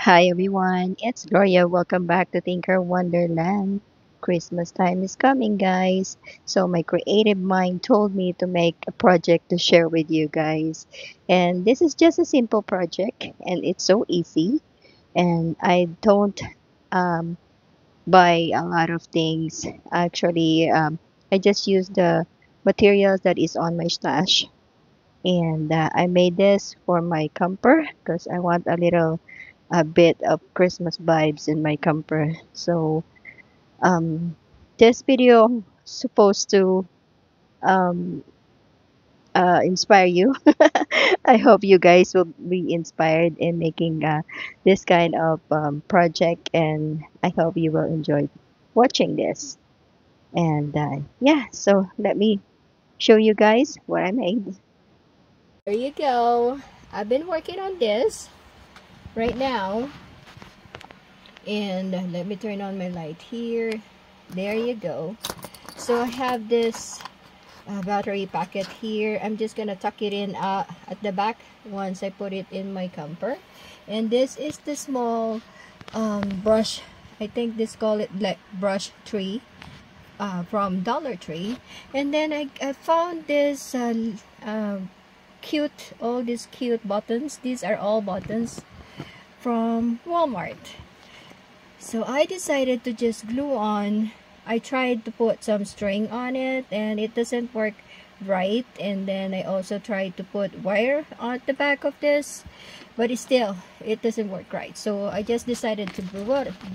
Hi everyone, it's Gloria. Welcome back to Tinker Wonderland. Christmas time is coming, guys. So, my creative mind told me to make a project to share with you guys. And this is just a simple project, and it's so easy. And I don't um, buy a lot of things. Actually, I just use the materials that is on my stash. And I made this for my camper because I want a bit of Christmas vibes in my camper. So um, this video supposed to um, inspire you. I hope you guys will be inspired in making this kind of project, and I hope you will enjoy watching this. And yeah, so let me show you guys what I made. There you go. I've been working on this right now. And let me turn on my light here. There you go. So I have this battery packet here. I'm just gonna tuck it in at the back once I put it in my camper. And this is the small brush. I think this call it like brush tree from Dollar Tree. And then I found this all these cute buttons. These are all buttons from Walmart. So I decided to just glue on. I tried to put some string on it and it doesn't work right. And then I also tried to put wire on the back of this, but it doesn't work right. So I just decided to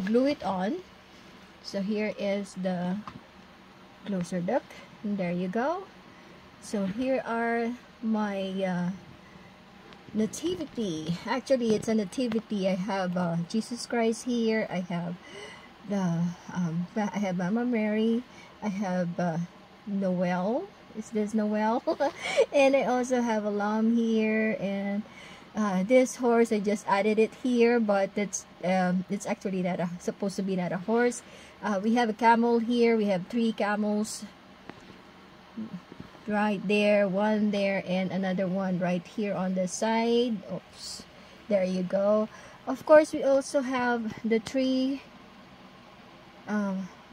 glue it on. So here is the closer look. And there you go. So here are my nativity. Actually, it's a nativity. I have Jesus Christ here. I have I have Mama Mary. I have Noel. Is this Noel? And I also have a lamb here, and this horse I just added it here, but it's actually not supposed to be not a horse. We have a camel here. We have 3 camels right there, one there, and another one right here on the side. Oops, there you go. Of course, we also have the 3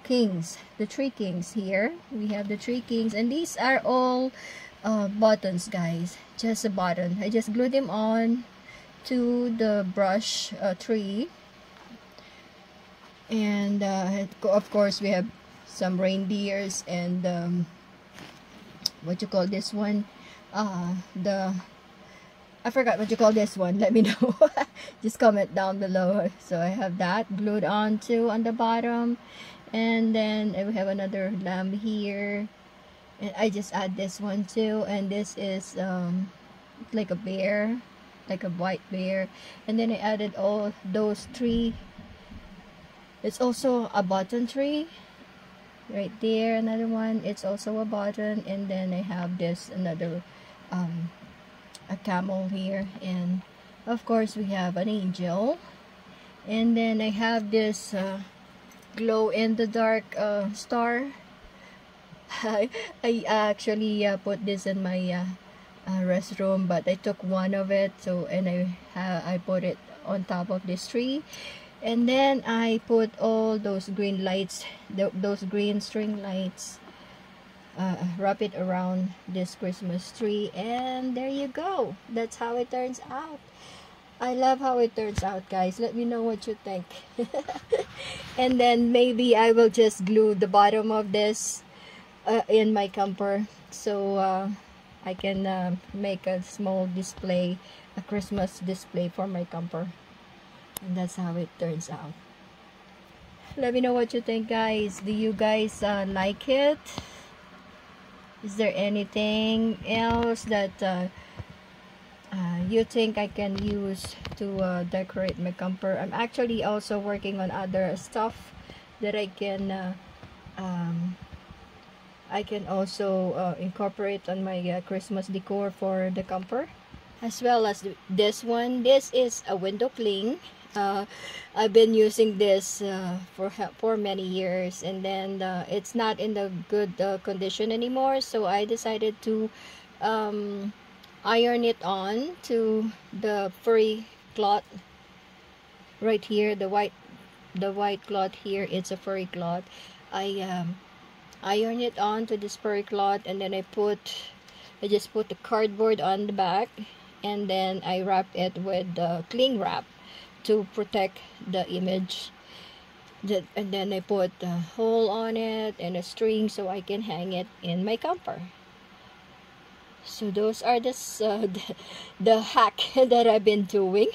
kings, the 3 kings here. We have the 3 kings, and these are all buttons, guys. Just a button. I just glued them on to the brush tree. And of course, we have some reindeers and what you call this one, the I forgot what you call this one. Let me know. Just comment down below. So I have that glued on too on the bottom, and then we have another lamb here, and I just add this one too. And this is like a bear, like a white bear. And then I added all those 3. It's also a button tree right there, another one. It's also a button. And then I have this another a camel here, and of course we have an angel. And then I have this glow in the dark star. I actually put this in my restroom, but I took one of it, so, and I put it on top of this tree. And then I put all those green lights, those green string lights, wrap it around this Christmas tree, and there you go. That's how it turns out. I love how it turns out, guys. Let me know what you think. And then maybe I will just glue the bottom of this in my camper, so I can make a small display, a Christmas display for my camper. And that's how it turns out. Let me know what you think, guys. Do you guys like it? Is there anything else that you think I can use to decorate my camper? I'm actually also working on other stuff that I can also incorporate on my Christmas decor for the camper, as well as this one. This is a window cling. I've been using this for many years, and then it's not in the good condition anymore, so I decided to iron it on to the furry cloth right here, the white cloth here, it's a furry cloth. I iron it onto this furry cloth, and then I just put the cardboard on the back, and then I wrap it with the cling wrap to protect the image. And then I put a hole on it and a string so I can hang it in my camper. So those are the hack that I've been doing,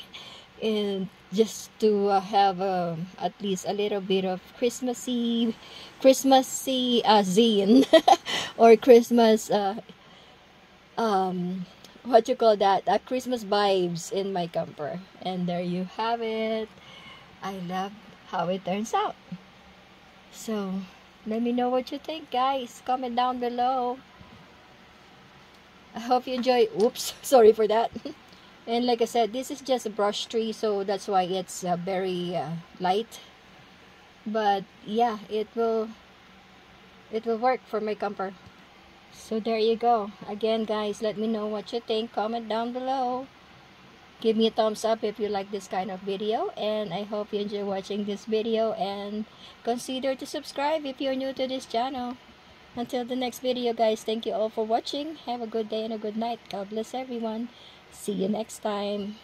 and just to have at least a little bit of Christmassy zine or Christmas what you call that, Christmas vibes in my camper. And there you have it. I love how it turns out. So let me know what you think, guys. Comment down below. I hope you enjoy. Oops, sorry for that. And like I said, this is just a brush tree, so that's why it's very light. But yeah, it will work for my camper. So there you go. Again, guys, let me know what you think. Comment down below. Give me a thumbs up if you like this kind of video, and I hope you enjoy watching this video, and consider to subscribe if you're new to this channel. Until the next video, guys, thank you all for watching. Have a good day and a good night. God bless everyone. See you next time.